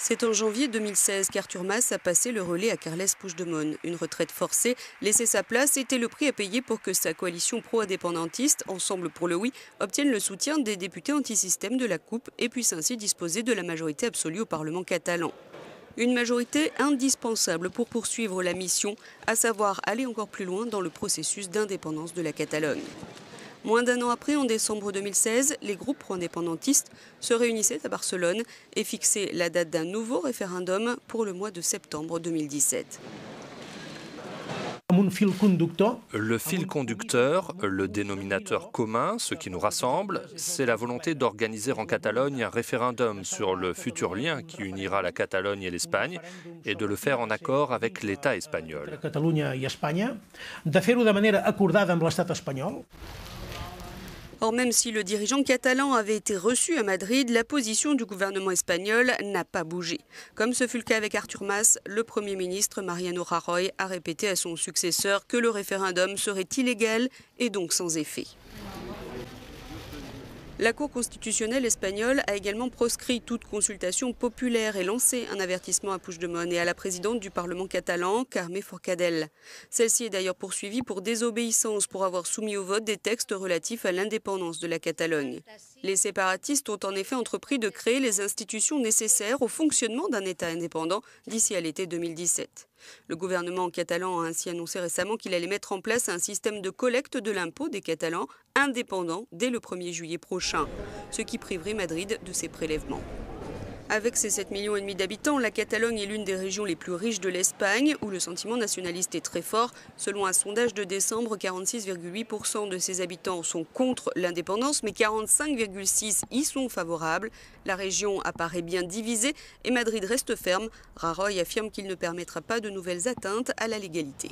C'est en janvier 2016 qu'Artur Mas a passé le relais à Carles Puigdemont. Une retraite forcée, laisser sa place était le prix à payer pour que sa coalition pro-indépendantiste, Ensemble pour le oui, obtienne le soutien des députés anti-système de la CUP et puisse ainsi disposer de la majorité absolue au Parlement catalan. Une majorité indispensable pour poursuivre la mission, à savoir aller encore plus loin dans le processus d'indépendance de la Catalogne. Moins d'un an après, en décembre 2016, les groupes pro-indépendantistes se réunissaient à Barcelone et fixaient la date d'un nouveau référendum pour le mois de septembre 2017. Le fil conducteur, le dénominateur commun, ce qui nous rassemble, c'est la volonté d'organiser en Catalogne un référendum sur le futur lien qui unira la Catalogne et l'Espagne et de le faire en accord avec l'État espagnol. Or, même si le dirigeant catalan avait été reçu à Madrid, la position du gouvernement espagnol n'a pas bougé. Comme ce fut le cas avec Artur Mas, le Premier ministre Mariano Rajoy a répété à son successeur que le référendum serait illégal et donc sans effet. La Cour constitutionnelle espagnole a également proscrit toute consultation populaire et lancé un avertissement à Puigdemont et à la présidente du Parlement catalan, Carme Forcadell. Celle-ci est d'ailleurs poursuivie pour désobéissance pour avoir soumis au vote des textes relatifs à l'indépendance de la Catalogne. Les séparatistes ont en effet entrepris de créer les institutions nécessaires au fonctionnement d'un État indépendant d'ici à l'été 2017. Le gouvernement catalan a ainsi annoncé récemment qu'il allait mettre en place un système de collecte de l'impôt des Catalans indépendant dès le 1er juillet prochain, ce qui priverait Madrid de ses prélèvements. Avec ses 7,5 millions d'habitants, la Catalogne est l'une des régions les plus riches de l'Espagne, où le sentiment nationaliste est très fort. Selon un sondage de décembre, 46,8% de ses habitants sont contre l'indépendance, mais 45,6% y sont favorables. La région apparaît bien divisée et Madrid reste ferme. Rajoy affirme qu'il ne permettra pas de nouvelles atteintes à la légalité.